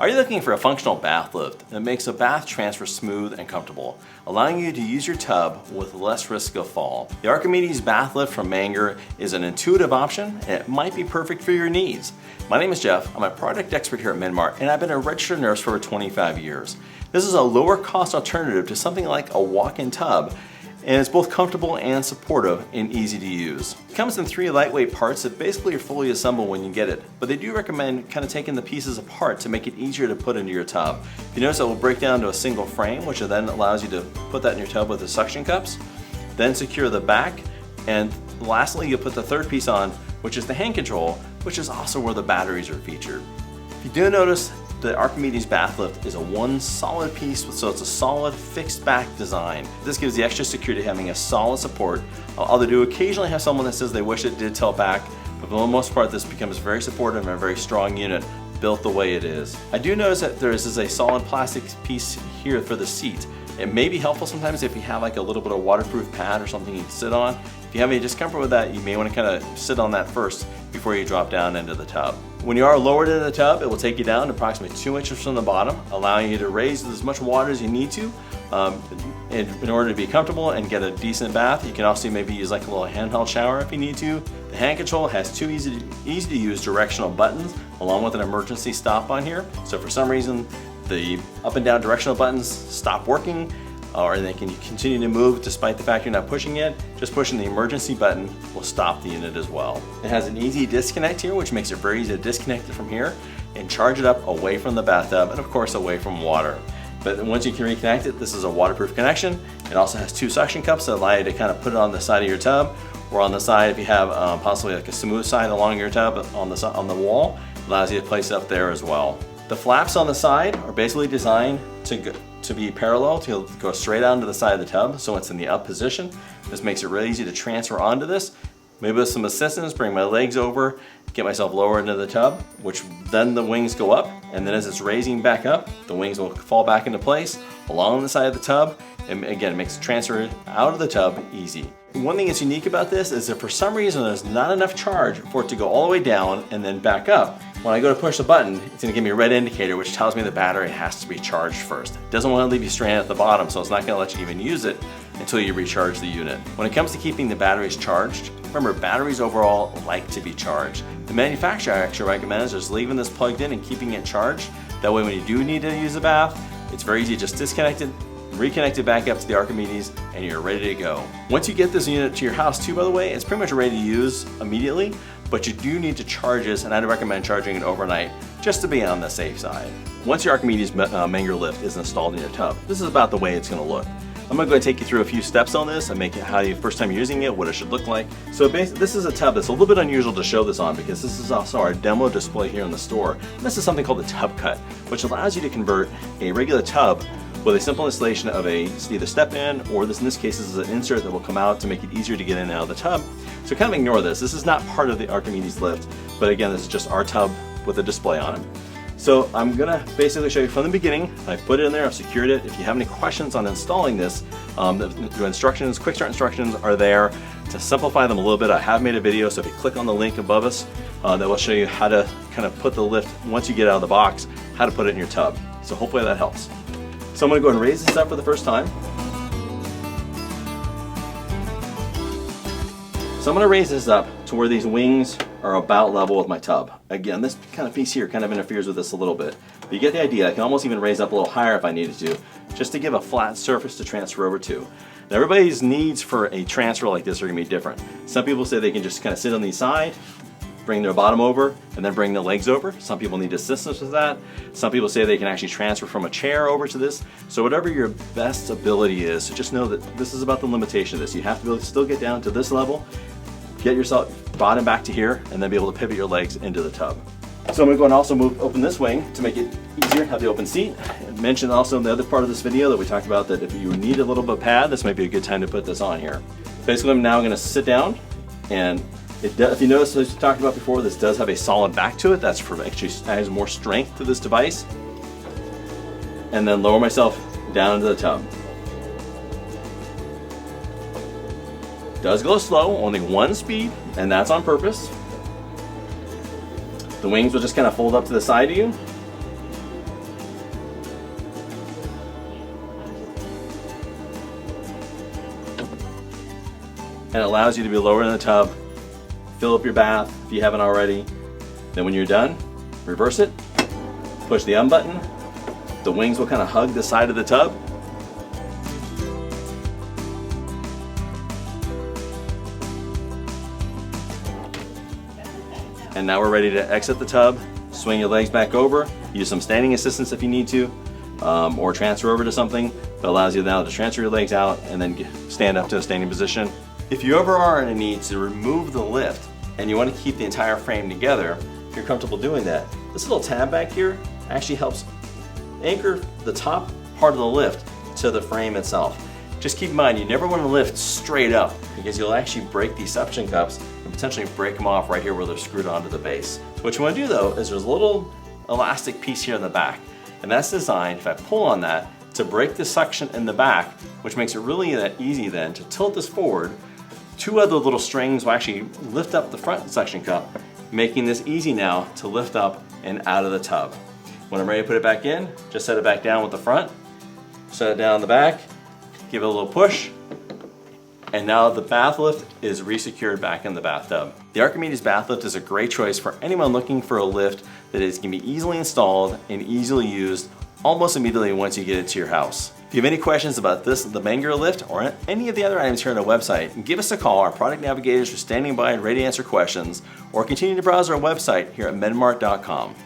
Are you looking for a functional bath lift that makes a bath transfer smooth and comfortable, allowing you to use your tub with less risk of fall? The Archimedes Bath Lift from Mangar is an intuitive option and it might be perfect for your needs. My name is Jeff, I'm a product expert here at Mart, and I've been a registered nurse for over 25 years. This is a lower cost alternative to something like a walk-in tub, and it's both comfortable and supportive and easy to use. It comes in 3 lightweight parts that basically are fully assembled when you get it, but they do recommend kind of taking the pieces apart to make it easier to put into your tub. If you notice, it will break down to a single frame, which then allows you to put that in your tub with the suction cups, then secure the back, and lastly you'll put the third piece on, which is the hand control, which is also where the batteries are featured. If you do notice, the Archimedes Bath Lift is a one solid piece, so it's a solid fixed back design. This gives the extra security having a solid support. Although they do occasionally have someone that says they wish it did tilt back, but for the most part this becomes very supportive and a very strong unit built the way it is. I do notice that there is a solid plastic piece here for the seat. It may be helpful sometimes if you have like a little bit of waterproof pad or something you can sit on. If you have any discomfort with that, you may want to kind of sit on that first before you drop down into the tub. When you are lowered into the tub, it will take you down to approximately 2 inches from the bottom, allowing you to raise as much water as you need to in order to be comfortable and get a decent bath. You can also maybe use like a little handheld shower if you need to. The hand control has 2 easy to use directional buttons along with an emergency stop on here. So for some reason the up and down directional buttons stop working, or they can continue to move despite the fact you're not pushing it, just pushing the emergency button will stop the unit as well. It has an easy disconnect here, which makes it very easy to disconnect it from here and charge it up away from the bathtub and of course away from water. But once you can reconnect it, this is a waterproof connection. It also has 2 suction cups that allow you to kind of put it on the side of your tub, or on the side if you have possibly like a smooth side along your tub on the wall, it allows you to place it up there as well. The flaps on the side are basically designed to be parallel, to go straight onto the side of the tub, so it's in the up position. This makes it really easy to transfer onto this. Maybe with some assistance, bring my legs over, get myself lower into the tub, which then the wings go up, and then as it's raising back up, the wings will fall back into place along the side of the tub, and again, it makes the transfer out of the tub easy. One thing that's unique about this is if for some reason there's not enough charge for it to go all the way down and then back up, when I go to push the button, it's going to give me a red indicator which tells me the battery has to be charged first. It doesn't want to leave you stranded at the bottom, so it's not going to let you even use it until you recharge the unit. When it comes to keeping the batteries charged, remember batteries overall like to be charged. The manufacturer actually recommends just leaving this plugged in and keeping it charged. That way when you do need to use a bath, it's very easy to just disconnect it, reconnect it back up to the Archimedes, and you're ready to go. Once you get this unit to your house too, by the way, it's pretty much ready to use immediately, but you do need to charge this, and I'd recommend charging it overnight just to be on the safe side. Once your Archimedes Mangar Lift is installed in your tub, this is about the way it's going to look. I'm going to go and take you through a few steps on this and make it how you first time using it, what it should look like. So basically, this is a tub that's a little bit unusual to show this on because this is also our demo display here in the store. And this is something called the tub cut, which allows you to convert a regular tub with a simple installation of either step in, or in this case this is an insert that will come out to make it easier to get in and out of the tub. So kind of ignore this. This is not part of the Archimedes lift, but again, this is just our tub with a display on it. So I'm gonna basically show you from the beginning. I've put it in there, I've secured it. If you have any questions on installing this, the instructions, quick start instructions are there to simplify them a little bit. I have made a video, so if you click on the link above us, that will show you how to kind of put the lift, once you get out of the box, how to put it in your tub. So hopefully that helps. So I'm going to go ahead and raise this up for the first time. So I'm going to raise this up to where these wings are about level with my tub. Again, this kind of piece here kind of interferes with this a little bit. But you get the idea. I can almost even raise up a little higher if I needed to, just to give a flat surface to transfer over to. Now everybody's needs for a transfer like this are going to be different. Some people say they can just kind of sit on the side, bring their bottom over, and then bring the legs over. Some people need assistance with that. Some people say they can actually transfer from a chair over to this. So whatever your best ability is, so just know that this is about the limitation of this. You have to be able to still get down to this level, get yourself bottom back to here, and then be able to pivot your legs into the tub. So I'm going to go and also open this wing to make it easier, have the open seat. I mentioned also in the other part of this video that we talked about that if you need a little bit of pad, this might be a good time to put this on here. Basically, I'm now going to sit down, and if you notice, as we talked about before, this does have a solid back to it. That's for actually adds more strength to this device. And then lower myself down into the tub. Does go slow, only 1 speed, and that's on purpose. The wings will just kind of fold up to the side of you. and it allows you to be lower in the tub, fill up your bath if you haven't already. Then when you're done, reverse it, push the on button, the wings will kind of hug the side of the tub. And now we're ready to exit the tub, swing your legs back over, use some standing assistance if you need to, or transfer over to something that allows you now to transfer your legs out and then stand up to a standing position. If you ever are in a need to remove the lift and you want to keep the entire frame together, if you're comfortable doing that, this little tab back here actually helps anchor the top part of the lift to the frame itself. Just keep in mind, you never want to lift straight up because you'll actually break these suction cups and potentially break them off right here where they're screwed onto the base. So what you want to do though is there's a little elastic piece here in the back, and that's designed, if I pull on that, to break the suction in the back, which makes it really easy then to tilt this forward. Two other little strings will actually lift up the front suction cup, making this easy now to lift up and out of the tub. When I'm ready to put it back in, just set it back down with the front, set it down in the back, give it a little push, and now the bath lift is resecured back in the bathtub. The Archimedes Bath Lift is a great choice for anyone looking for a lift that can be easily installed and easily used almost immediately once you get it to your house. If you have any questions about this, the Mangar lift, or any of the other items here on our website, give us a call. Our product navigators are standing by and ready to answer questions, or continue to browse our website here at Mart.com.